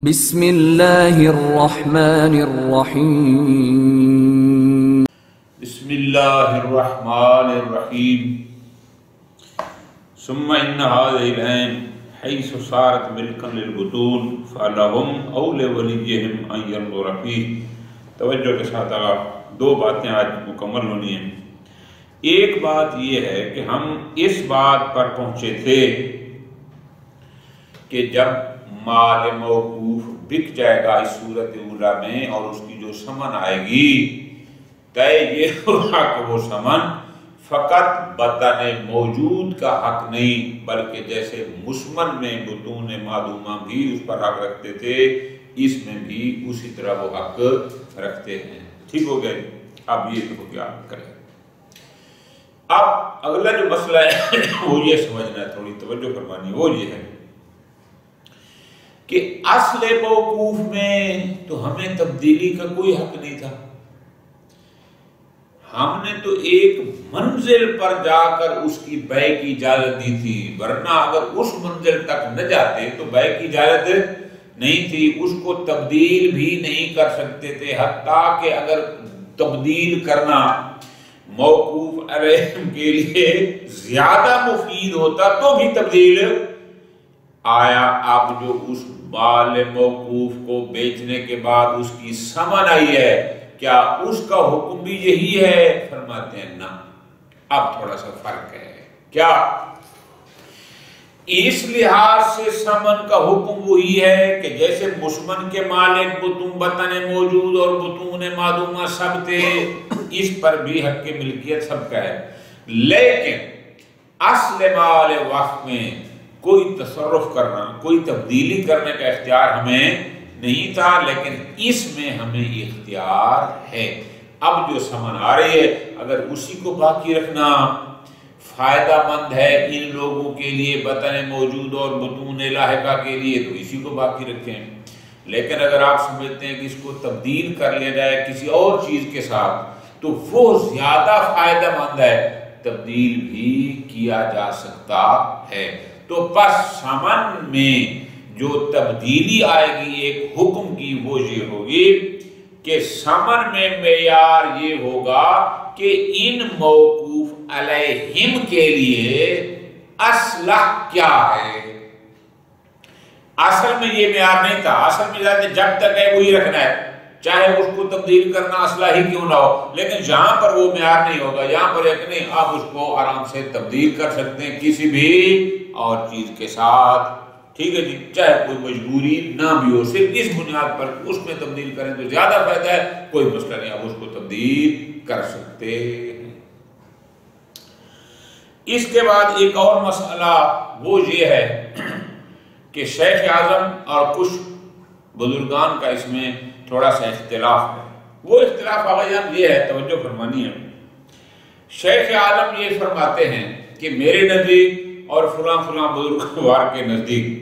بسم اللہ الرحمن الرحیم بسم اللہ الرحمن الرحیم ثم ان هذه العين حيث صارت ملكا للبطون فلهم او لوليهم ان ينظر فيه۔ توجہ کے ساتھ آپ دو باتیں آج مکمل ہونی ہیں۔ ایک بات یہ ہے کہ ہم اس بات پر پہنچے تھے کہ جب مال موقوف بک جائے گا اس صورت اولا میں اور اس کی جو ثمن آئے گی طے یہ ہوگا کہ وہ ثمن فقط بطن موجود کا حق نہیں بلکہ جیسے مسمن میں بطون معدومہ بھی اس پر حق رکھتے تھے اس میں بھی اسی طرح وہ حق رکھتے ہیں۔ ٹھیک ہو گئے؟ اب یہ تو کیا کریں۔ اب اگلا جو مسئلہ ہے وہ یہ سمجھنا ہے، تھوڑی توجہ فرمانی ہے، وہ یہ ہے کہ اصل موقوف میں تو ہمیں تبدیلی کا کوئی حق نہیں تھا۔ ہم نے تو ایک منزل پر جا کر اس کی بیع کی اجازت دی تھی، ورنہ اگر اس منزل تک نہ جاتے تو بیع کی اجازت نہیں تھی، اس کو تبدیل بھی نہیں کر سکتے تھے، حتیٰ کہ اگر تبدیل کرنا موقوف علیہ کے لیے زیادہ مفید ہوتا تو بھی تبدیل آیا۔ اب جو اس مال موقوف کو بیچنے کے بعد اس کی ثمن آئی ہے، کیا اس کا حکم بھی یہی ہے؟ فرماتے ہیں نہ، اب تھوڑا سا فرق ہے۔ کیا؟ اس لحاظ سے ثمن کا حکم وہی ہے کہ جیسے مسمن کے مالک بطن موجود اور بطون معدومہ سب تھے، اس پر بھی حق ملکیت سب کا ہے، لیکن اصل مال وقف میں کوئی تصرف کرنا، کوئی تبدیلی کرنے کا اختیار ہمیں نہیں تھا، لیکن اس میں ہمیں اختیار ہے۔ اب جو ثمن آ رہی ہے اگر اسی کو باقی رکھنا فائدہ مند ہے ان لوگوں کے لیے بطن موجود اور بطون لاحقہ کے لیے تو اسی کو باقی رکھیں، لیکن اگر آپ سمجھتے ہیں کہ اس کو تبدیل کر لیا جائے کسی اور چیز کے ساتھ تو وہ زیادہ فائدہ مند ہے، تبدیل بھی کیا جا سکتا ہے۔ تو پس ثمن میں جو تبدیلی آئے گی ایک حکم کی وہ یہ ہوگی کہ ثمن میں معیار یہ ہوگا کہ ان موقوف علیہم کے لیے اصلح کیا ہے۔ اصل میں یہ معیار نہیں تھا، اصل میں جب تک ہے وہی رکھنا ہے، چاہے اس کو تبدیل کرنا اصلح ہی کیوں نہ ہو، لیکن جہاں پر وہ معیار نہیں ہوگا، یہاں پر ایک نہیں، آپ اس کو آرام سے تبدیل کر سکتے ہیں کسی بھی اور چیز کے ساتھ۔ ٹھیک ہے جی، چاہے کوئی مجبوری نہ بھی ہو، صرف اس بنیاد پر اس میں تبدیل کریں تو زیادہ فائدہ ہے، کوئی مسئلہ نہیں، آپ اس کو تبدیل کر سکتے ہیں۔ اس کے بعد ایک اور مسئلہ وہ یہ ہے کہ شیخ اعظم اور کچھ بزرگان کا اس میں تھوڑا سا اختلاف ہے۔ وہ اختلاف آغازان یہ ہے، توجہ فرمانی ہے، شیخ اعظم یہ فرماتے ہیں کہ میرے نزدیک اور فلاں فلاں بزرگوار کے نزدیک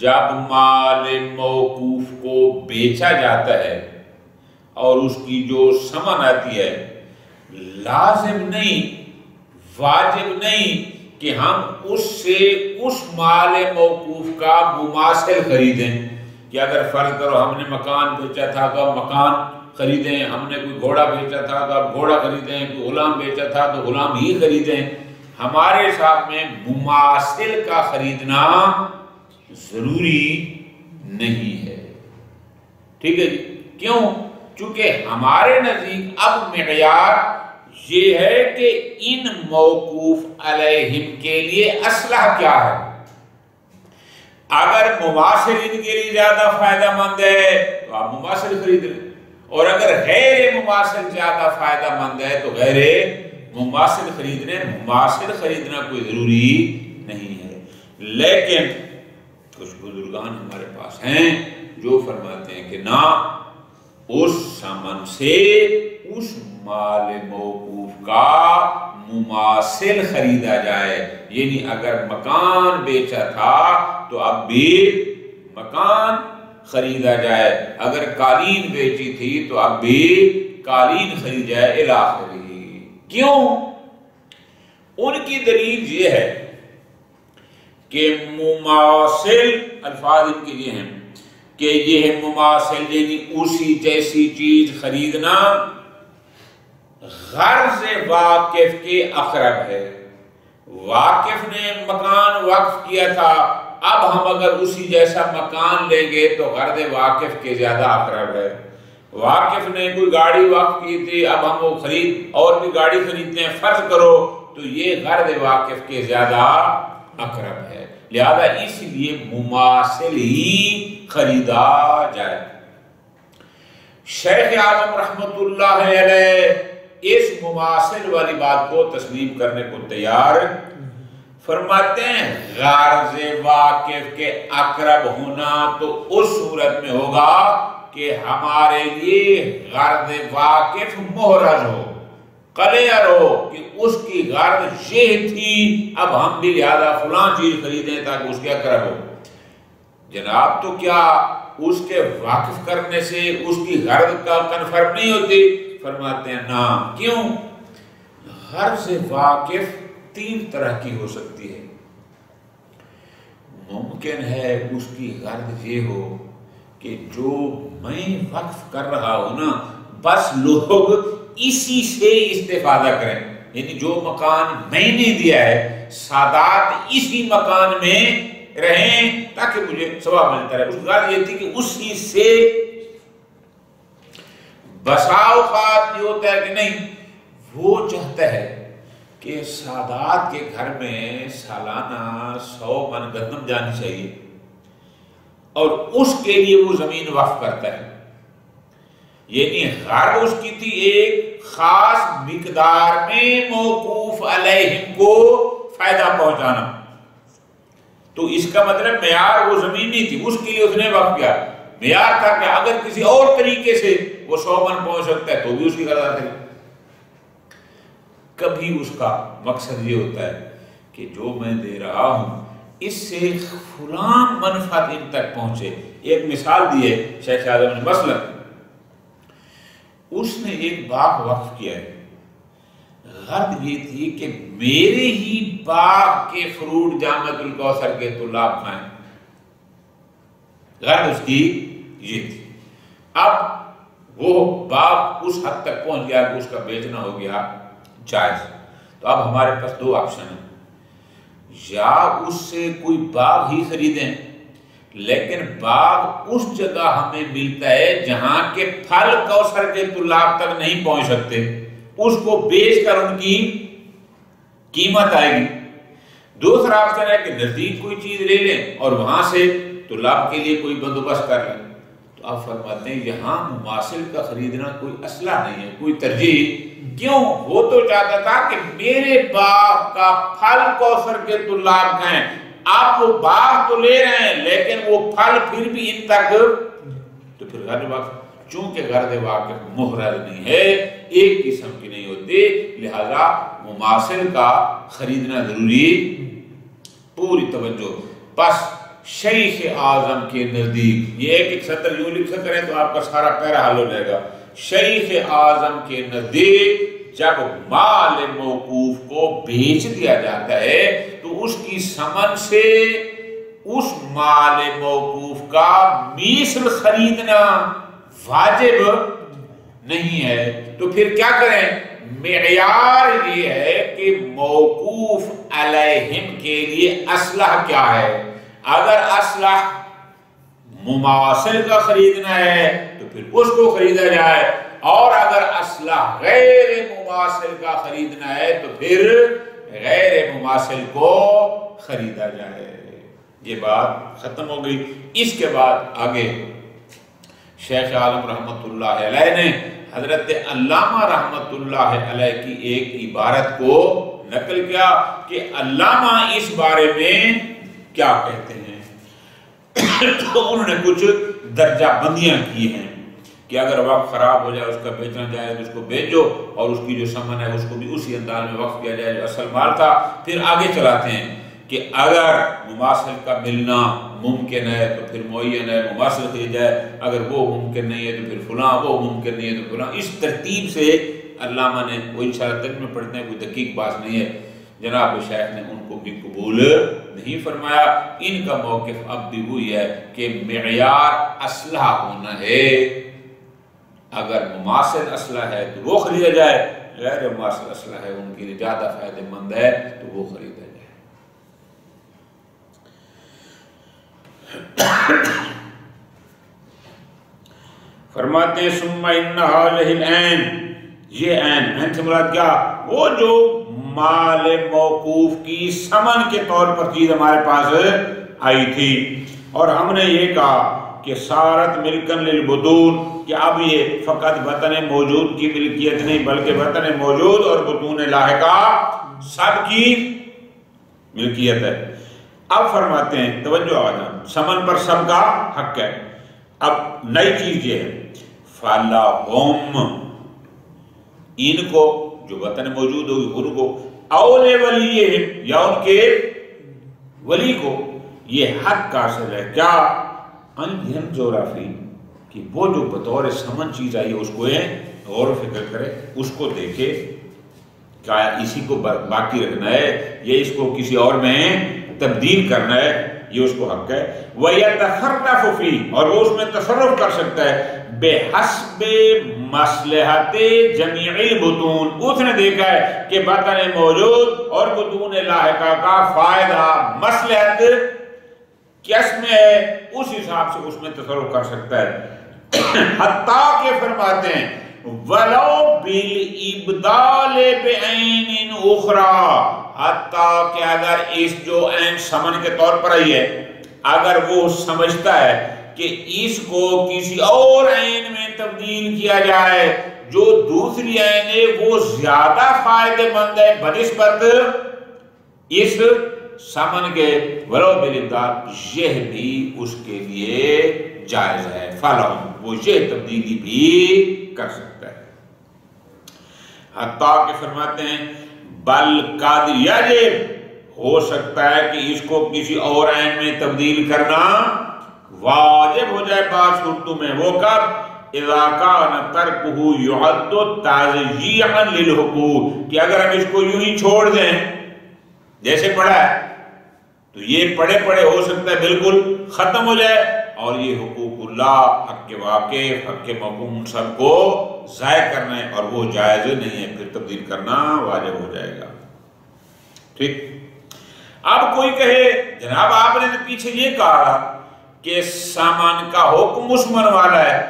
جب مال موقوف کو بیچا جاتا ہے اور اس کی جو ثمن آتی ہے، لازم نہیں، واجب نہیں کہ ہم اس سے اس مال موقوف کا مماثل خریدیں، کہ اگر فرض کرو ہم نے مکان بیچا تھا تو مکان خریدیں، ہم نے کوئی گھوڑا بیچا تھا تو گھوڑا خریدیں، کوئی غلام بیچا تھا تو غلام ہی خریدیں۔ ہمارے حساب میں مماثل کا خریدنا ضروری نہیں ہے۔ ٹھیک ہے جی، کیوں؟ چونکہ ہمارے نزدیک اب معیار یہ ہے کہ ان موقوف علیہم کے لیے اصلح کیا ہے۔ اگر مماثل ان کے لیے زیادہ فائدہ مند ہے تو آپ مماثل خرید لیں، اور اگر غیر مماثل زیادہ فائدہ مند ہے تو غیر مماثل خریدنے، مماثل خریدنا کوئی ضروری نہیں ہے۔ لیکن کچھ بزرگان ہمارے پاس ہیں جو فرماتے ہیں کہ نہ، اس ثمن سے اس مال موقوف کا مماثل خریدا جائے، یعنی اگر مکان بیچا تھا تو اب بھی مکان خریدا جائے، اگر قالین بیچی تھی تو اب بھی قالین خرید جائے الی آخرہ۔ کیوں؟ ان کی دلیل یہ ہے کہ مماثل الفاظ ان کے یہ ہیں کہ یہ مماثل یعنی اسی جیسی چیز خریدنا غرض واقف کے اقرب ہے۔ واقف نے مکان وقف کیا تھا، اب ہم اگر اسی جیسا مکان لیں گے تو غرض واقف کے زیادہ اقرب ہے۔ واقف نے کوئی گاڑی وقف کی تھی، اب ہم وہ اور بھی گاڑی خریدتے ہیں، فرض کرو تو یہ غرض واقف کے زیادہ اقرب ہے، لہذا اس لیے مماثل ہی خریدا جائے۔ شیخ اعظم رحمت اللہ علیہ اس مماثل والی بات کو تسلیم کرنے کو تیار فرماتے ہیں۔ غرض واقف کے اقرب ہونا تو اس صورت میں ہوگا کہ ہمارے لیے غرض واقف محرز ہو، کلیئر ہو کہ اس کی غرض یہ تھی، اب ہم بھی لہذا فلاں چیز خریدیں تاکہ اس کے اقرب ہو۔ جناب تو کیا اس کے واقف کرنے سے اس کی غرض کا کنفرم نہیں ہوتی؟ فرماتے ہیں نا، کیوں؟ غرض واقف تین طرح کی ہو سکتی ہے۔ ممکن ہے اس کی غرض یہ ہو کہ جو میں وقف کر رہا ہوں نا، بس لوگ اسی سے استفادہ کریں، یعنی جو مکان میں نے دیا ہے سادات اسی مکان میں رہیں تاکہ مجھے ثواب ملتا رہے۔ اس کی غرض یہ تھی کہ اسی سے بسا اوقات یہ ہوتا ہے کہ نہیں، وہ چاہتا ہے کہ سادات کے گھر میں سالانہ 100 من گندم جانی چاہیے اور اس کے لیے وہ زمین وقف کرتا ہے، یعنی غرض اس کی تھی ایک خاص مقدار میں موقوف علیہم کو فائدہ پہنچانا، تو اس کا مطلب معیار وہ زمین نہیں تھی، اس کے لیے اس نے وقف کیا۔ معیار تھا کہ اگر کسی اور طریقے سے وہ 100 من پہنچ سکتا ہے تو بھی اس کی غرض ہے۔ کبھی اس کا مقصد یہ ہوتا ہے کہ جو میں دے رہا ہوں اس سے فلاں منفعت ان تک پہنچے۔ ایک مثال دی ہے شیخ اعظم نے، مثلا اس نے ایک باغ وقف کیا ہے، غرض یہ تھی کہ میرے ہی باغ کے فروٹ جامعۃ الکوثر کے طلاب کھائیں، غرض اس کی یہ تھی۔ اب وہ باغ اس حد تک پہنچ گیا کہ اس کا بیچنا ہو گیا جائز، تو اب ہمارے پاس دو آپشن ہیں، یا اس سے کوئی باغ ہی خریدیں لیکن باغ اس جگہ ہمیں ملتا ہے جہاں کے پھل کوثر کے طلاب تک نہیں پہنچ سکتے، اس کو بیچ کر ان کی قیمت آئے گی۔ دوسرا آپشن ہے کہ نزدیک کوئی چیز لے لیں اور وہاں سے طلاب کے لیے کوئی بندوبست کر لیں۔ تو آپ فرماتے ہیں یہاں مماثل کا خریدنا کوئی اصلہ نہیں ہے، کوئی ترجیح، کیوں؟ وہ تو چاہتا تھا کہ میرے باغ کا پھل کوثر کے طلاب کھائیں، آپ وہ باغ تو لے رہے ہیں لیکن وہ پھل پھر بھی ان تک، تو پھر غرض واقف، چونکہ غرض واقف محرز نہیں ہے، ایک قسم کی نہیں ہوتی، لہذا مماثل کا خریدنا ضروری، پوری توجہ۔ بس شیخ اعظم کے نزدیک یہ ایک سطر یوں لکھ سکتے ہیں تو آپ کا سارا پیرا حل ہو جائے گا۔ شیخ اعظم کے نزدیک جب مال موقوف کو بیچ دیا جاتا ہے تو اس کی ثمن سے اس مال موقوف کا مثل خریدنا واجب نہیں ہے، تو پھر کیا کریں؟ معیار یہ ہے کہ موقوف علیہم کے لیے اصلح کیا ہے۔ اگر اصلح مماثل کا خریدنا ہے تو پھر اس کو خریدا جائے، اور اگر اصلح غیر مماثل کا خریدنا ہے تو پھر غیر مماثل کو خریدا جائے۔ یہ بات ختم ہو گئی۔ اس کے بعد آگے شیخ عالم رحمت اللہ علیہ نے حضرت علامہ رحمت اللہ علیہ کی ایک عبارت کو نقل کیا کہ علامہ اس بارے میں کیا کہتے ہیں۔ تو انہوں نے کچھ درجہ بندیاں کی ہیں کہ اگر وقت خراب ہو جائے اس کا بیچنا جائے تو اس کو بیچو، اور اس کی جو ثمن ہے اس کو بھی اسی انداز میں وقف کیا جائے جو اصل مال تھا۔ پھر آگے چلاتے ہیں کہ اگر مماثل کا ملنا ممکن ہے تو پھر معین ہے مماثل خرید جائے، اگر وہ ممکن نہیں ہے تو پھر فلاں، وہ ممکن نہیں ہے تو فلاں۔ اس ترتیب سے علامہ نے، وہ انشاءاللہ تک میں پڑھتے ہیں، کوئی دقیق بات نہیں ہے، جناب شیخ نے ان کو بھی قبول نہیں فرمایا۔ ان کا موقف اب بھی وہی ہے کہ معیار اسلحہ ہونا ہے، اگر مماثل اسلحہ ہے تو وہ خریدا جائے، غیر مماثل اسلحہ ہے ان کے لیے زیادہ فائدہ مند ہے تو وہ خریدا جائے۔ فرماتے ہیں ثم ان هذه العین، یہ عین سے مراد کیا؟ وہ جو مال موقوف کی ثمن کے طور پر چیز ہمارے پاس آئی تھی، اور ہم نے یہ کہا کہ سارت ملکن للبطون، کہ اب یہ فقط وطن موجود کی ملکیت نہیں بلکہ وطن موجود اور بطون لاحقہ سب کی ملکیت ہے۔ اب فرماتے ہیں توجہ آجاں، ثمن پر سب کا حق ہے۔ اب نئی چیز یہ ہے فَلَهُمْ، ان کو جو وطن موجود ہوگی ان کو، اولے ولیہم، یا ان کے ولی کو یہ حق حاصل ہے کیا؟ ان ينظر فی، کہ وہ جو بطور ثمن چیز آئی ہے اس کو غور و فکر کرے، اس کو دیکھے کیا اسی کو باقی رکھنا ہے یا اس کو کسی اور میں تبدیل کرنا ہے، یہ اس کو حق ہے۔ وَيَتَخَرَّفُ فِيهِ، اور وہ اس میں تصرف کر سکتا ہے، بِحَسْبِ مَصْلِحَةِ جَمِيعِ الْبُطُونِ، اس نے دیکھا ہے کہ وطن موجود اور بطون لاحقہ کا فائدہ مصلحت کس میں ہے، اس حساب سے اس میں تصرف کر سکتا ہے۔ حتیٰ کہ فرماتے ہیں وَلَوْ بِالْإِبْدَالِ بِعَيْنٍ أُخْرَى، حتیٰ کہ اگر اس جو عین ثمن کے طور پر آئی ہے، اگر وہ سمجھتا ہے کہ اس کو کسی اور عین میں تبدیل کیا جائے جو دوسری عین ہے وہ زیادہ فائدہ مند ہے بنسبت اس ثمن کے، ولو بالابدال، یہ بھی اس کے لیے جائز ہے۔ فَلَهُمْ، وہ یہ تبدیلی بھی کر سکتا ہے۔ حتیٰ کہ فرماتے ہیں بل قد یجب، ہو سکتا ہے کہ اس کو کسی اور عین میں تبدیل کرنا واجب ہو جائے بعض صورتوں میں۔ وہ کب؟ اذا کان ترکہ یعد تضییعا للحقوق، کہ اگر ہم اس کو یوں ہی چھوڑ دیں جیسے پڑھا ہے تو یہ پڑھے پڑھے ہو سکتا ہے بالکل ختم ہو جائے، اور یہ حقوق اللہ، حق کے واقف، حق کے محکوم، ان سب کو ضائع کرنا ہے، اور وہ جائز نہیں ہے، پھر تبدیل کرنا واجب ہو جائے گا۔ ٹھیک، اب کوئی کہے جناب آپ نے پیچھے یہ کہا کہ سامان کا حکم مسمن والا ہے،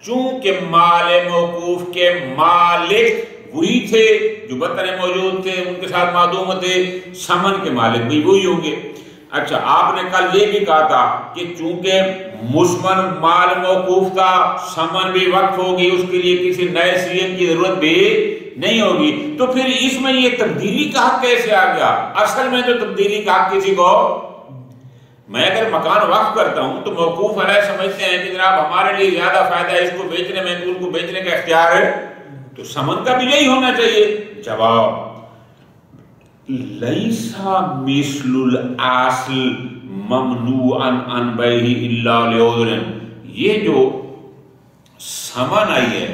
چونکہ مال موقوف کے مالک وہی تھے جو وطن موجود تھے، ان کے ساتھ معدوم تھے، ثمن کے مالک بھی وہی ہوں گے۔ اچھا، آپ نے کل یہ بھی کہا تھا کہ چونکہ مسمن مال موقوف تھا، ثمن بھی وقف ہوگی، اس کے لیے کسی نئے صیغے کی ضرورت بھی نہیں ہوگی، تو پھر اس میں یہ تبدیلی کا حق کیسے آ گیا؟ اصل میں تو تبدیلی کا حق کسی کو، میں اگر مکان وقف کرتا ہوں تو موقوف علیہ سمجھتے ہیں کہ جناب ہمارے لیے زیادہ فائدہ ہے اس کو بیچنے میں، تو ان کو بیچنے کا اختیار ہے، تو ثمن کا بھی یہی ہونا چاہیے۔ جواب لیسا مثل الاصل ممنوعا عن بیعہ الا لعذر، یہ جو ثمن آئی ہے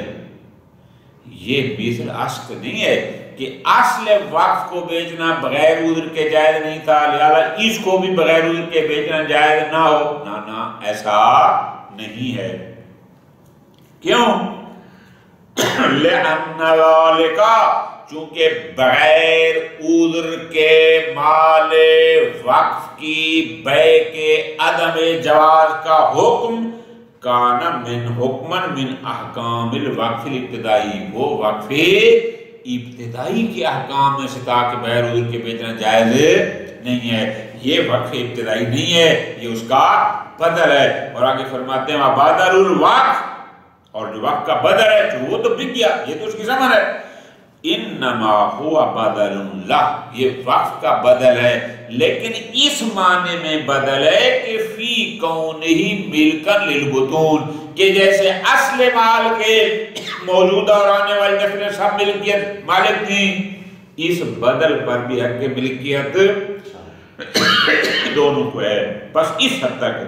یہ مثل اصل نہیں ہے کہ اصل وقف کو بیچنا بغیر عذر کے جائز نہیں تھا لہذا اس کو بھی بغیر عذر کے بیچنا جائز نہ ہو، نہ ایسا نہیں ہے۔ کیوں؟ لأن ذالک، چونکہ بغیر عذر کے مال وقف کی بیع کے عدم جواز کا حکم کان من حکمن من احکام الوقف الابتدائی، وہ وقف ابتدائی کے احکام میں سے تھا کہ بغیر عذر کے بیچنا جائز نہیں ہے، یہ وقف ابتدائی نہیں ہے، یہ اس کا بدل ہے۔ اور آگے فرماتے ہیں وَبَدَلُ الْوَقْفِ، اور جو وقف کا بدل ہے تو وہ تو بک گیا، یہ تو اس کی ثمن ہے۔ انما هو بدل لہ، یہ وقف کا بدل ہے، لیکن اس معنی میں بدل ہے کہ فی کونہ ملکن للبطون، کہ جیسے اصل مال کے موجودہ اور آنے والی نسلیں سب ملکیت مالک تھیں، اس بدل پر بھی حق ملکیت دونوں کو ہے، بس اس حد تک۔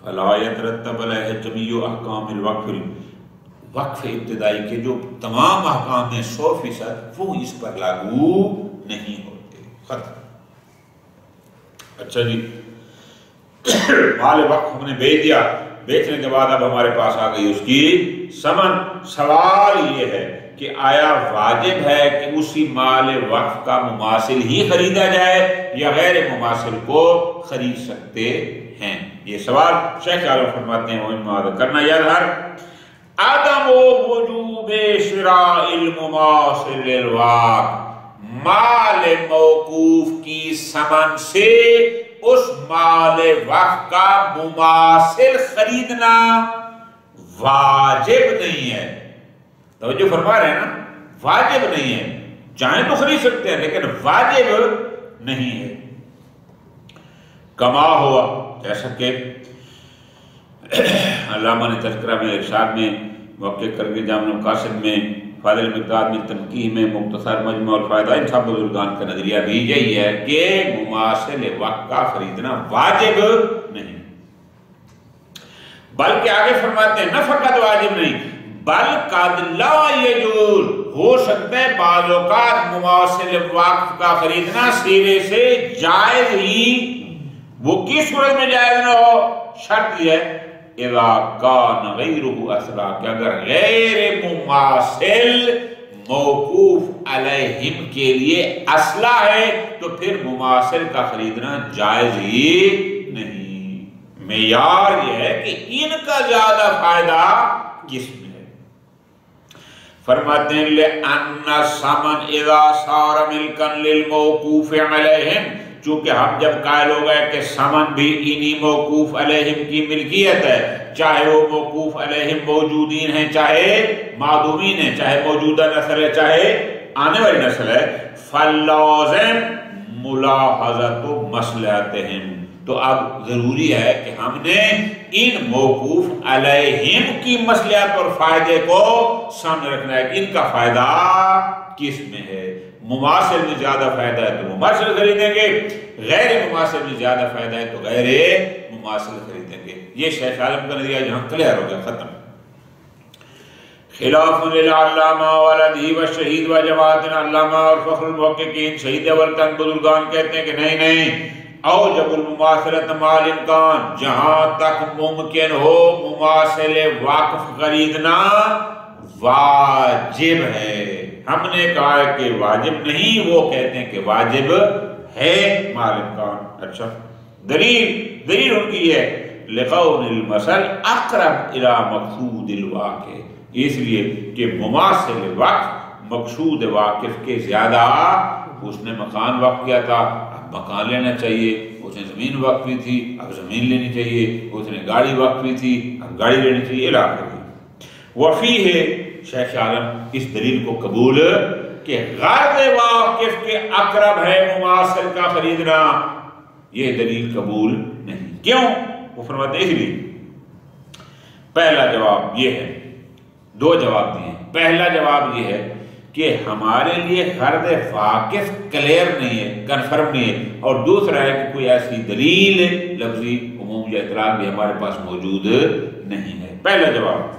فلا يترتب علیہ جمیع احکام الوقف، وقف ابتدائی کے جو تمام احکام ہیں 100% وہ اس پر لاگو نہیں ہوتے. ختم. اچھا جی، مال وقف ہم نے بیچ دیا، بیچنے کے بعد اب ہمارے پاس آ گئی اس کی ثمن. سوال یہ ہے کہ آیا واجب ہے کہ اسی مال وقف کا مماثل ہی خریدا جائے یا غیر مماثل کو خرید سکتے ہیں؟ یہ سوال شیخ عالم فرماتے ہیں وہ کرنا یظہر عدم وجوب شراء المماثل الوقف، مال موقوف کی ثمن سے اس مال وقف کا مماثل خریدنا واجب نہیں ہے. توجہ فرما رہے ہیں نا، واجب نہیں ہے. چاہیں تو خرید سکتے ہیں لیکن واجب نہیں ہے. کما ہوا، جیسا کہ علامہ نے تذکرہ میں ارشاد میں واقع کر کے جامع القاصد میں فاضل مقداد میں تنقیح میں مختصر مجموع الفائدہ، ان سب بزرگان کا نظریہ بھی یہی ہے کہ مماثل وقت کا خریدنا واجب نہیں. بلکہ آگے فرماتے ہیں نہ فقط واجب نہیں بل قد لا یجوز، ہو سکتا ہے بعض اوقات مماثل وقت کا خریدنا سیرے سے جائز ہی. وہ کس صورت میں جائز نہ ہو؟ شرط یہ ہے اذا کان غیرہ اصلا، کہ اگر غیر مماثل موقوف علیہم کے لیے اصلہ ہے تو پھر مماثل کا خریدنا جائز ہی نہیں. معیار یہ ہے کہ ان کا زیادہ فائدہ کس میں ہے. فرماتے ہیں لِأَنَّ الثَّمَنَ اِذَا صَارَ مِلْكًا لِلْمَوْقُوفِ عَلَيْهِمْ، چونکہ ہم جب قائل ہو گئے کہ ثمن بھی انہی موقوف علیہم کی ملکیت ہے، چاہے وہ موقوف علیہم موجودین ہیں چاہے معدومین ہیں، چاہے موجودہ نسل ہے چاہے آنے والی نسل ہے، فَاللَّازِمُ مُلَاحَظَةُ مَصْلَحَتِهِمْ، تو اب ضروری ہے کہ ہم نے ان موقوف علیہم کی مصلحت اور فائدے کو سامنے رکھنا ہے کہ ان کا فائدہ کس میں ہے. مماثل میں زیادہ فائدہ ہے تو مماثل خریدیں گے، غیر مماثل میں زیادہ فائدہ ہے تو غیر مماثل خریدیں گے. یہ شیخ عالم کا نظریہ جہاں کلیئر ہو گیا، ختم. خلاف للعلامہ والدی والشہید و جماعت علامہ اور فخر المحققین شہید اول تن بزرگان کہتے ہیں کہ نہیں اوجب المماثلت مع الامکان، جہاں تک ممکن ہو مماثل وقف خریدنا واجب ہے. ہم نے کہا ہے کہ واجب نہیں، وہ کہتے ہیں کہ واجب ہے مع الامکان. اچھا، دلیل ان کی ہے لقول المثل اقرب الى مقصود الواقع، اس لیے کہ مماثل وقف مقصود واقف کے زیادہ. اس نے مکان وقف کیا تھا، اب مکان لینا چاہیے. اس نے زمین وقفی تھی، اب زمین لینی چاہیے. اس نے گاڑی وقفی تھی، اب گاڑی لینی چاہیے. وفی ہے شیخ عالم اس دلیل کو قبول کہ غرض واقف کے اقرب ہے مماثل کا خریدنا، یہ دلیل قبول نہیں. کیوں؟ وہ فرماتے ہیں اس لیے. پہلا جواب یہ ہے، دو جواب دیے. پہلا جواب یہ ہے کہ ہمارے لیے غرض واقف کلیئر نہیں ہے، کنفرم نہیں ہے. اور دوسرا ہے کہ کوئی ایسی دلیل لفظی عموم یا اطلاق بھی ہمارے پاس موجود نہیں ہے. پہلا جواب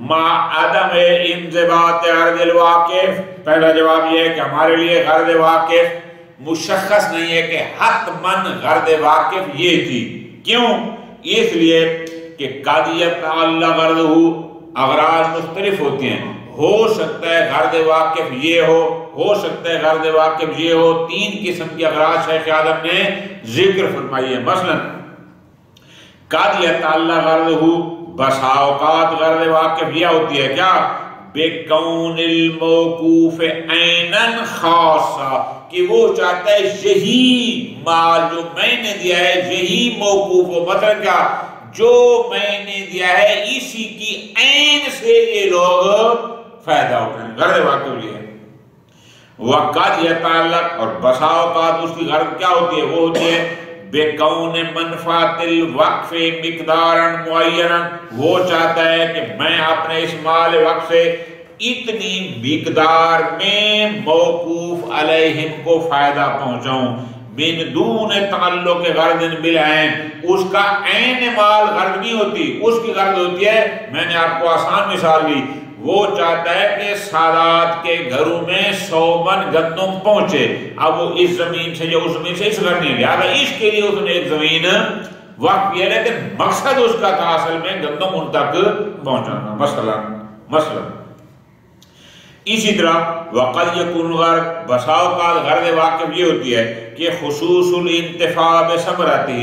ما عدم انضباط غرض الواقف، پہلا جواب یہ ہے کہ ہمارے لیے غرض واقف مشخص نہیں ہے کہ حتماً غرض واقف یہ تھی. کیوں؟ اس لیے کہ قادیت اللہ غرض اغراض مختلف ہوتی ہیں. ہو سکتا ہے غرض واقف یہ ہو سکتا ہے غرض واقف یہ ہو. 3 قسم کی اغراض شیخ آدم نے ذکر فرمائی ہے. مثلا قادیت اللہ غرض بس اوقات غرض واقف یہ ہوتی ہے کیا؟ بِكَوْنِ الْمَوْقُوفِ عَيْنًا خاصا، کہ وہ چاہتا ہے یہی مال جو میں نے دیا ہے یہی موقوف ہو. مطلب کیا؟ جو میں نے دیا ہے اسی کی عین سے یہ لوگ فائدہ اٹھائیں. غرض واقف یہ ہے. وقت یتعلق، اور بسا اوقات اس کی غرض کیا ہوتی ہے؟ وہ ہوتی ہے بِكَوْنِ مَنْفَعَةِ الْوَقْفِ مِقْدَارًا مُعَيَّنًا، وہ چاہتا ہے کہ میں اپنے اس مال وقف سے اتنی مقدار میں موقوف علیہم کو فائدہ پہنچاؤں. من دون تعلق غرض بالعین، اس کا عین مال غرض نہیں ہوتی، اس کی غرض ہوتی ہے، میں نے آپ کو آسان مثال دی، وہ چاہتا ہے کہ سادات کے گھروں میں 100 من گندم پہنچے. اب وہ اس زمین سے یا اس زمین سے اس گھر نہیں گیا، اس کے لیے اس نے ایک زمین وقف کیا، لیکن مقصد اس کا تھا اصل میں گندم ان تک پہنچانا. مثلا اسی طرح وقد یکون غرض، بسا اوقات غرض واقف یہ ہوتی ہے کہ خصوص الانتفاع بثمرتہ،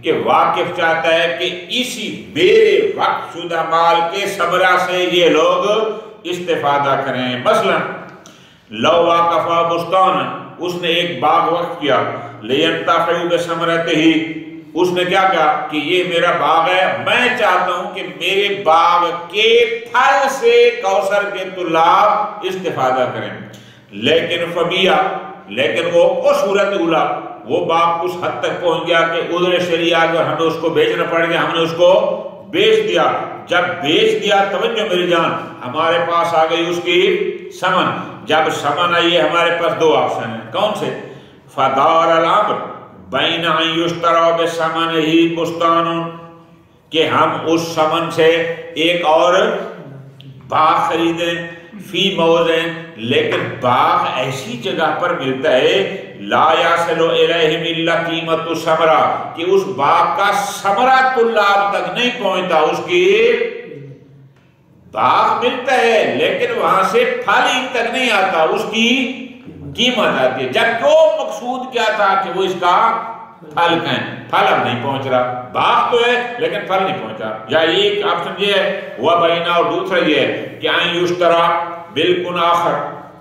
کہ واقف چاہتا ہے کہ اسی میرے وقف شدہ مال کے ثمرہ سے یہ لوگ استفادہ کریں. مثلا لو واقفا بستان، اس نے ایک باغ وقف کیا، لینتفعوا بثمرتہ، اس نے کیا کہا کہ یہ میرا باغ ہے، میں چاہتا ہوں کہ میرے باغ کے پھل سے کوثر کے طلاب استفادہ کریں. لیکن وہ صورت اولا، وہ باغ اس حد تک پہنچ گیا کہ ادھر شریعت اور ہمیں اس کو بیچنا پڑ گیا، ہم نے اس کو بیچ دیا. جب بیچ دیا، توجہ میری جان، ہمارے پاس آ گئی اس کی سمن. جب سمن آئی ہے ہمارے پاس دو آپشن ہیں، کون سے؟ فدار الامر بین ان یشتری بثمنہ بستان، کہ ہم اس سمن سے ایک اور باغ خریدیں، فی موضع، لیکن باغ ایسی جگہ پر ملتا ہے لا یصل الیہم الا قیمت الثمرہ، کہ اس باغ کا ثمرہ طلاب تک نہیں پہنچتا. اس کی باغ ملتا ہے لیکن وہاں سے پھل ان تک نہیں آتا، اس کی قیمت آتی ہے. جب وہ مقصود کیا تھا کہ وہ اس کا پھل کہیں، پھل اب نہیں پہنچ رہا. باغ تو ہے لیکن پھل نہیں پہنچا. یا ایک آپشن یہ ہے وہ بینہ، اور دوسرا یہ ہے کہ ان یشتری بالکل آخر،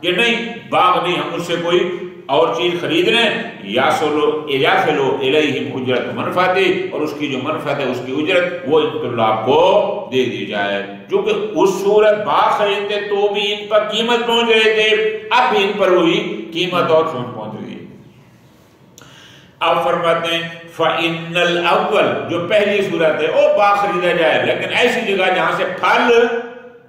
کہ نہیں باغ نہیں، ہم اس سے کوئی اور چیز خرید لیں. یصل الیہم اجرت منفعہ، اور اس کی جو منفعت ہے اس کی اجرت وہ ان طلاب کو دے دی جائے. چونکہ اس صورت باغ خریدتے تو بھی ان پر قیمت پہنچ رہے تھے، اب بھی ان پر وہی قیمت اور چھوٹ پہنچ رہی ہے. اب فرماتے ہیں فَإِنَّ الْأَوَّلِ، جو پہلی صورت ہے وہ باغ خریدا جائے لیکن ایسی جگہ جہاں سے پھل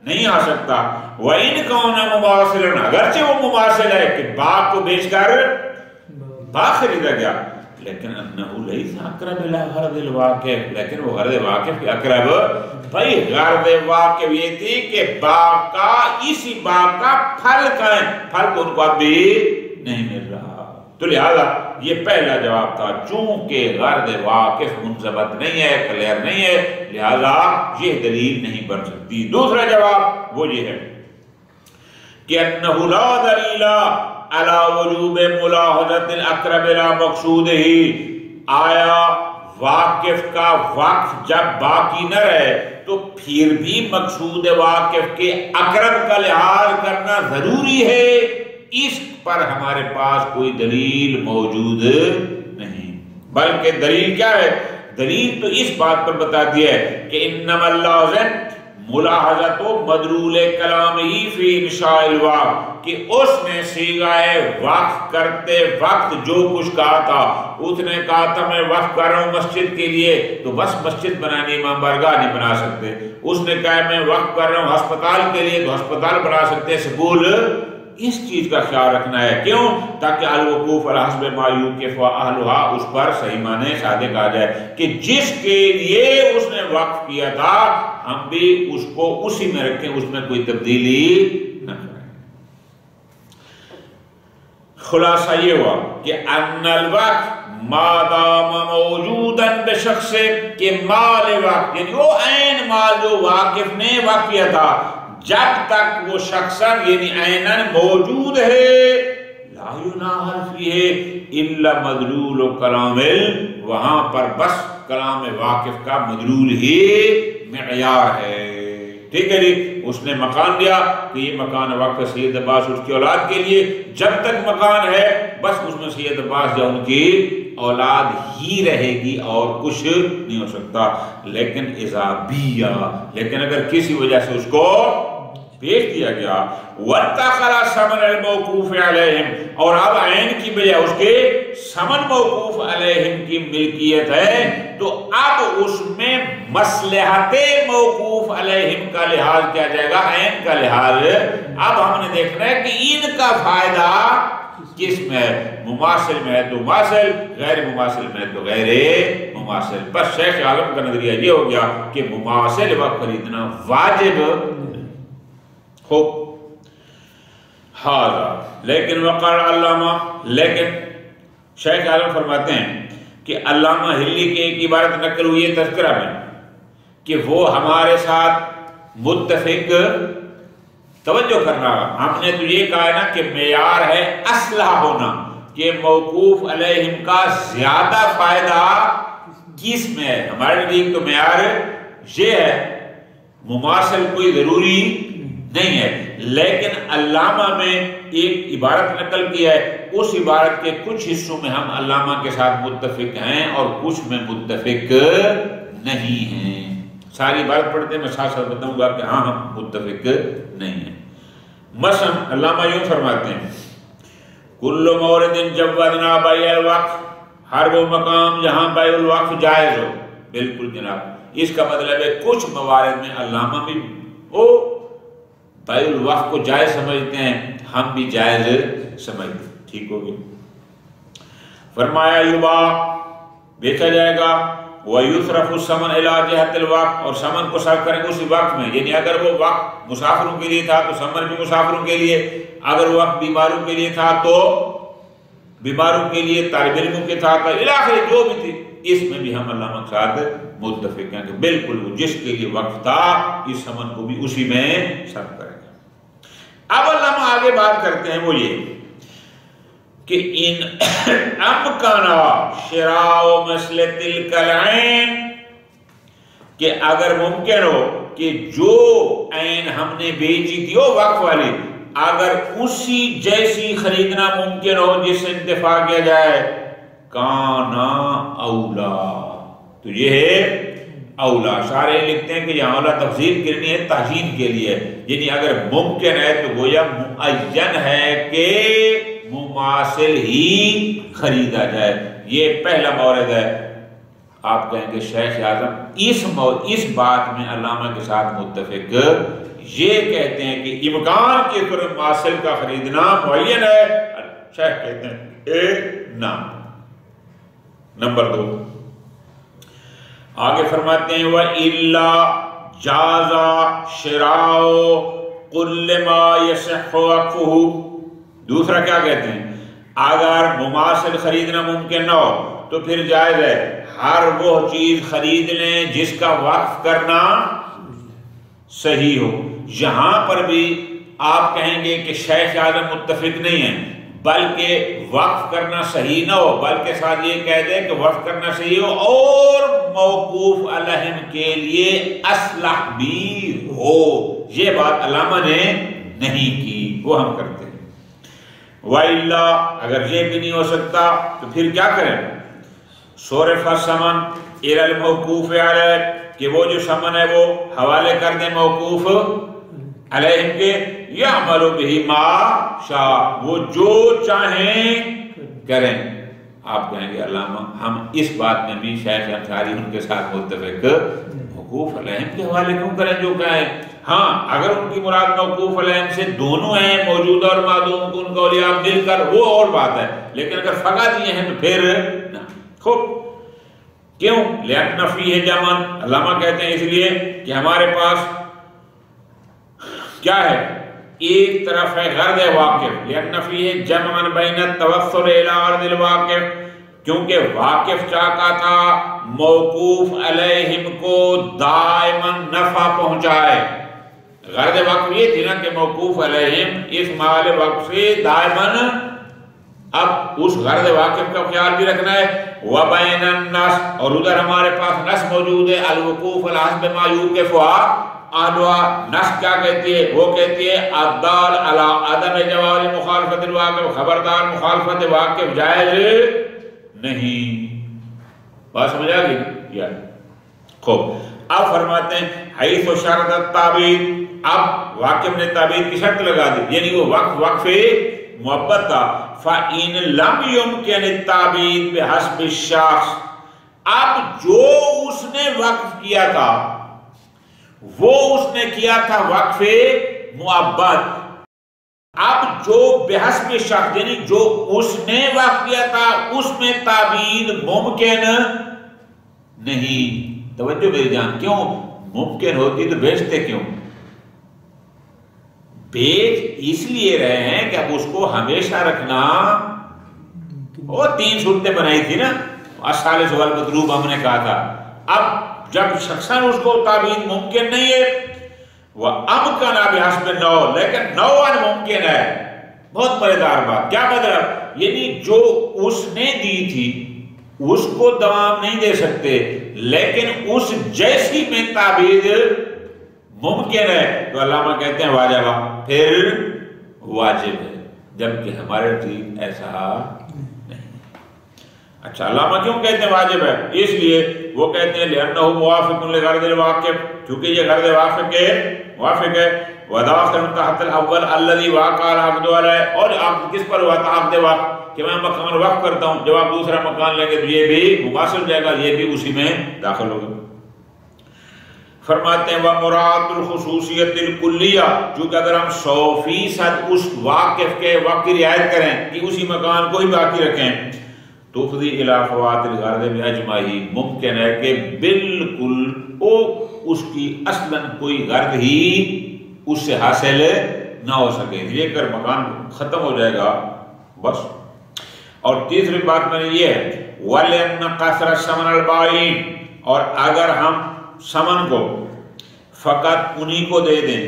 نہیں آ سکتا. وَإِنْ كَانَ مُمَاثِلًا، اگرچہ وہ مماثل ہے کہ باغ کو بیچ کر باغ خریدا گیا، لیکن أَنَّهُ لَيْسَ أَقْرَبَ إِلَى غَرْضِ الْوَاقِفِ، لیکن وہ غرض واقف کے اقرب. بھائی غرض واقف یہ تھی کہ باغ کا، اسی باغ کا پھل کھائیں، پھل تو ان کو اب بھی نہیں مل رہا. تو لہذا یہ پہلا جواب تھا، چونکہ غرض واقف منضبط نہیں ہے، کلیئر نہیں ہے، لہذا یہ دلیل نہیں بن سکتی. دوسرا جواب وہ یہ ہے کہ انہ لا دلیل علی وجوب ملاحظۃ الاقرب الی مقصودہ، آیا واقف کا وقف جب باقی نہ رہے تو پھر بھی مقصود واقف کے اقرب کا لحاظ کرنا ضروری ہے؟ اس پر ہمارے پاس کوئی دلیل موجود نہیں. بلکہ دلیل کیا ہے؟ دلیل تو اس بات پر بتا دیا ہے کہ انما اللازم ملاحظت مدلول کلامہ فی انشاء الوقف، کہ اس نے صیغہ وقف کرتے وقت جو کچھ کہا تھا، اس نے کہا تھا میں وقف کر رہا ہوں مسجد کے لیے، تو بس مسجد بنانی، امام بارگاہ نہیں بنا سکتے. اس نے کہا میں وقف کر رہا ہوں ہسپتال کے لیے، تو ہسپتال بنا سکتے، سکول. اس چیز کا خیال رکھنا ہے، کیوں؟ تاکہ الوقوف علی حسب ما یوقف اہلھا، اس پر صحیح معنی صادق آ جائے کہ جس کے لیے اس نے وقف کیا تھا ہم بھی اس کو اسی میں رکھیں، اس میں کوئی تبدیلی نہ کریں. خلاصہ یہ ہوا کہ ان الوقف ما دام موجودا بشخص، کہ مال وقف یعنی وہ عین مال جو واقف نے وقف کیا تھا، جب تک وہ شخصاً یعنی عیناً موجود ہے، لا یناہل فیہ الا مدلول کلام، وہاں پر بس کلام واقف کا مدلول ہی معیار ہے. ٹھیک ہے جی. اس نے مکان دیا کہ یہ مکان وقف سید عباس اس کی اولاد کے لیے، جب تک مکان ہے بس اس میں سید عباس یا ان کی اولاد ہی رہے گی اور کچھ نہیں ہو سکتا. لیکن اضافیہ، لیکن اگر کسی وجہ سے اس کو بیچ دیا گیا، وَاتَّخَذَ ثَمَنَ الْمَوْقُوفِ عَلَيْهِمْ، اور اب عین کی بجائے اس کے ثمن موقوف علیہم کی ملکیت ہے، تو اب اس میں مصلحت موقوف علیہم کا لحاظ کیا جائے گا، عین کا لحاظ. اب ہم نے دیکھنا ہے کہ ان کا فائدہ کس میں ہے، مماثل میں ہے تو مماثل، غیر مماثل میں ہے تو غیر مماثل. بس شیخ عالم کا نظریہ یہ ہو گیا کہ مماثل وقت خریدنا واجب خوب لیکن وقال علامہ، لیکن شیخ اعظم فرماتے ہیں کہ علامہ ہلی کی ایک عبارت نقل ہوئی ہے تذکرہ میں کہ وہ ہمارے ساتھ متفق، توجہ کرنا، ہم نے تو یہ کہا ہے نا کہ معیار ہے اصلح ہونا، کہ موقوف علیہم کا زیادہ فائدہ کس میں ہے. ہمارے نزدیک تو معیار یہ ہے، مماثل کوئی ضروری نہیں ہے. لیکن علامہ میں ایک عبارت نقل کی ہے، اس عبارت کے کچھ حصوں میں ہم علامہ کے ساتھ متفق ہیں اور کچھ میں متفق نہیں ہیں. ساری عبارت پڑھتے ہیں، میں ساتھ ساتھ بتاؤں گا کہ ہاں ہم متفق نہیں ہیں. مثلا علامہ یوں فرماتے ہیں کل مورد جوزنا بیع الوقف، ہر وہ مقام جہاں بیع الوقف جائز ہو. بالکل جناب، اس کا مطلب ہے کچھ موارد میں علامہ بھی وہ بیع الوقف کو جائز سمجھتے ہیں، ہم بھی جائز سمجھتے ہیں. ٹھیک ہوگی. فرمایا یباع، بیچا جائے گا، وَيُصْرَفُ الثَّمَنُ إِلَىٰ جِهَةِ الْوَقْفِ، اور ثمن کو صرف کریں گے اسی وقت میں. یعنی اگر وہ وقت مسافروں کے لیے تھا تو ثمن بھی مسافروں کے لیے، اگر وہ وقت بیماروں کے لیے تھا تو بیماروں کے لیے، طالب علموں کے تھا، الاخر جو بھی تھی، اس میں بھی ہم علامہ کے ساتھ متفق ہیں کہ بالکل وہ جس کے لیے وقت تھا اس ثمن کو بھی اسی میں صرف کریں گے. اب علامہ آگے بات کرتے ہیں وہ یہ کہ ان امکانا شراء مثل تلک العین، کہ اگر ممکن ہو کہ جو عین ہم نے بیچی تھی وہ وقف والی، اگر اسی جیسی خریدنا ممکن ہو جس سے انتفاع کیا جائے، کانا اولا، تو یہ ہے اولا. سارے لکھتے ہیں کہ یہاں اولا تفضیل کرنی ہے، تحسین کے لیے، یعنی اگر ممکن ہے تو گویا معین ہے کہ مماثل ہی خریدا جائے. یہ پہلا مورد ہے. آپ کہیں گے شیخ اعظم اس بات میں علامہ کے ساتھ متفق، یہ کہتے ہیں کہ امکان کے طور مماثل کا خریدنا معین ہے. شیخ کہتے ہیں نام. نمبر 2 آگے فرماتے ہیں وَإِلَّا جَازَ شِرَاءُ كُلِّ مَا يَصِحُّ وَقْفُهُ. دوسرا کیا کہتے ہیں، اگر مماثل خریدنا ممکن نہ ہو تو پھر جائز ہے ہر وہ چیز خرید لیں جس کا وقف کرنا صحیح ہو. یہاں پر بھی آپ کہیں گے کہ شیخ اعظم متفق نہیں ہیں، بلکہ وقف کرنا صحیح نہ ہو، بلکہ ساتھ یہ کہہ دیں کہ وقف کرنا صحیح ہو اور موقوف علیہم کے لیے اصلح بھی ہو. یہ بات علامہ نے نہیں کی، وہ ہم کرتے ہیں. وَإِلَّا، اگر یہ بھی نہیں ہو سکتا تو پھر کیا کریں، صُرِفَ الثَّمَنُ إِلَى الْمَوْقُوفِ عَلَيْهِ، کہ وہ جو ثمن ہے وہ حوالے کر دیں موقوف علیہم کے، یعمل بہ ما شاء، وہ جو چاہیں کریں. آپ کہیں گے علامہ ہم اس بات میں بھی شیخ انصاری ان کے ساتھ متفق، موقوف علیہم کے حوالے کیوں کریں جو کہیں. ہاں اگر ان کی مراد موقوف علیہم سے دونوں ہیں، موجودہ اور معدوم، ان کو اولیاء مل کر، وہ اور بات ہے. لیکن اگر فقط یہ ہیں تو پھر نہ. خوب. کیوں؟ لأن فیہ جمعن، علامہ کہتے ہیں اس لیے کہ ہمارے پاس کیا ہے، ایک طرف ہے غرض واقف، لأن فیہ جمعن بین التوصل الى عرض الواقف، کیونکہ واقف چاہتا تھا موقوف علیہم کو دائماً نفع پہنچائے. غرض وقف یہ تھی نا کہ موقوف علیہم اس مال وقف سے دائماً، اب اس غرض واقف کا خیال بھی رکھنا ہے. وَبَيْنَ النَّسْ، اور ادھر ہمارے پاس نس موجود ہے، الوقوف الحسب ما یوقفها اہلها. نس کیا کہتی ہے؟ وہ کہتی ہے الدال علی عدم جواز مخالفت الواقف، خبردار مخالفت واقف جائز نہیں. بات سمجھ آ گئی؟ خوب. اب فرماتے ہیں حیث شرط التعبید، اب واقف نے تعبید کی شرط لگا دی، یعنی وہ وقف محبت تھا. فَإِن لَمْ يُمْكِنِ التَّعْبِيدُ بِحَسْبِ الشَّخْصِ، اب جو اس نے وقف کیا تھا وہ اس نے کیا تھا وقف محبت. اب جو بحسب شخص، یعنی جو اس نے وقف کیا تھا اس میں تعبید ممکن نہیں. توجہ میری جان، کیوں؟ ممکن ہوتی تو بیچتے کیوں؟ بیچ اس لیے رہے ہیں کہ اب اس کو ہمیشہ رکھنا، وہ 3 صورتیں بنائی تھی نا، الثالث والمطلوب ہم نے کہا تھا. اب جب شخصاً اس کو تعبید ممکن نہیں ہے، وَأَمْكَنَ بِحَسْبِ النَّوْعِ، لیکن نوعاً ممکن ہے. بہت مزیدار بات. کیا مطلب؟ یعنی جو اس نے دی تھی اس کو دوام نہیں دے سکتے، لیکن اس جیسی میں تعبید ممکن ہے. تو علامہ کہتے ہیں واجبہ، پھر واجب ہے، جبکہ ہمارے ٹھیک ایسا نہیں. اچھا، علامہ کیوں کہتے ہیں واجب ہے؟ اس لیے وہ کہتے ہیں لِأَنَّهُ مُوَافِقٌ لِغَرْضِ الْوَاقِفِ، چونکہ یہ غرض موافق ہے. وَدَاخِلٌ تَحْتَ الْأَوَّلِ الَّذِي وَقَعَ الْعَقْدُ عَلَيْهِ، اور آپ کس پر ہوا تھا عقد وقف، کہ میں مکان وقف کرتا ہوں. جب آپ دوسرا مکان لیں گے تو یہ بھی مباشر جائے گا، یہ بھی اسی میں داخل ہوگا. فرماتے ہیں وَمُرَاعَةُ الْخُصُوصِيَّةِ الْكُلِّيَّةِ، چونکہ اگر ہم 100% اس واقف کے وقت کی رعایت کریں کہ اسی مکان کو ہی باقی رکھیں، تفضی الی فوات الغرض باجمعہ، ممکن ہے کہ بالکل اس کی اصلاً کوئی غرض ہی اس سے حاصل نہ ہو سکے، یہ کر مکان ختم ہو جائے گا بس. اور تیسری بات میں نے یہ ہے وَلِأَنَّ قَصْرَ الثَّمَنِ الْبَائِعِ، اور اگر ہم ثمن کو فقط انہی کو دے دیں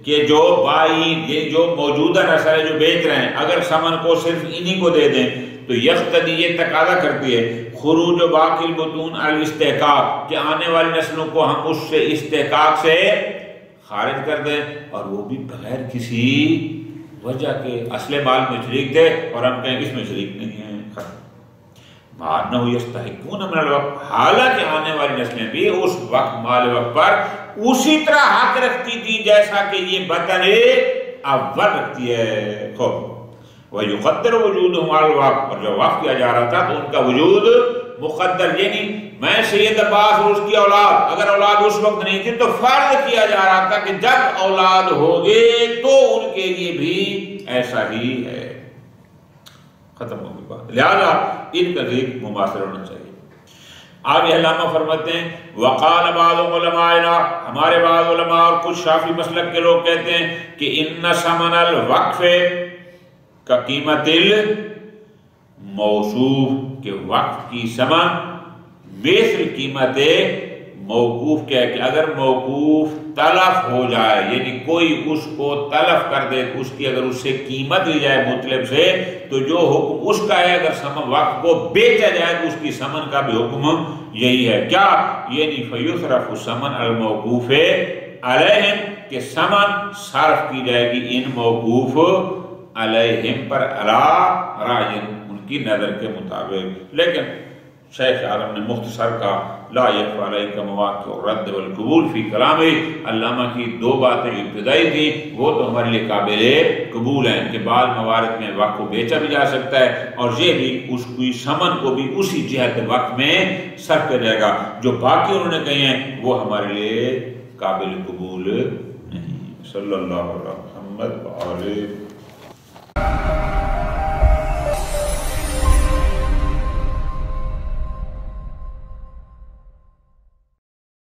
کہ جو بائعین، یہ جو موجودہ نسل ہے جو بیچ رہے ہیں، اگر ثمن کو صرف انہی کو دے دیں تو یقتدی، یہ تقاضا کرتی ہے خروج و باقی البطون الاستحقاق، کہ آنے والی نسلوں کو ہم اس سے استحقاق سے خارج کر دیں، اور وہ بھی بغیر کسی وجہ کے. اصل مال میں شریک تھے اور ہم کہیں اس میں شریک نہیں ہیں، ختم. مَعَنَّهُ يَسْتَحِقُّونَ مِنَ الْوَقْفِ، حالانکہ آنے والی نسلیں بھی اس وقت مال وقت پر اسی طرح حق رکھتی تھی جیسا کہ یہ بطن اول رکھتی ہے. خوب. وَيُقَدَّرُ وُجُودُهُمْ عَلَى الْوَقْفِ، اور جب وقف کیا جا رہا تھا تو ان کا وجود مقدر، یعنی میں سید عباس اور اس کی اولاد، اگر اولاد اس وقت نہیں تھی تو فرض کیا جا رہا تھا کہ جب اولاد ہوگے تو ان کے لیے بھی ایسا ہی ہے. ختم ہو گئی بات. لہذا ان کا ذکر مماثل ہونا چاہیے. آگے علامہ فرماتے ہیں وقال بعض علماءنا، ہمارے بعض علماء اور کچھ شافعی مسلک کے لوگ کہتے ہیں کہ ان ثمن الوقف کا قیمت موصوف، کہ وقف کی ثمن مثل قیمت موقوف کیا ہے، کہ اگر موقوف تلف ہو جائے، یعنی کوئی اس کو تلف کر دے، اس کی اگر اس سے قیمت لی جائے مطلب سے، تو جو حکم اس کا ہے، اگر ثمن وقف کو بیچا جائے تو اس کی ثمن کا بھی حکم یہی ہے. کیا؟ یعنی فیصرف الثمن الموقوف علیہم، کہ ثمن صرف کی جائے گی ان موقوف علیہم پر، علی رائن، ان کی نظر کے مطابق. لیکن شیخ عالم نے مختصر کا لا یخفی علیک مواقع الرد والقبول فی کلامہ، علامہ کی 2 باتیں ابتدائی تھی وہ تو ہمارے لیے قابل قبول ہیں کہ بعض موارد میں وقت کو بیچا بھی جا سکتا ہے، اور یہ بھی اس کی ثمن کو بھی اسی جہت وقت میں صرف کیا جائے گا. جو باقی انہوں نے کہے ہیں وہ ہمارے لیے قابل قبول نہیں. صلی اللہ علیہ محمد وآلہ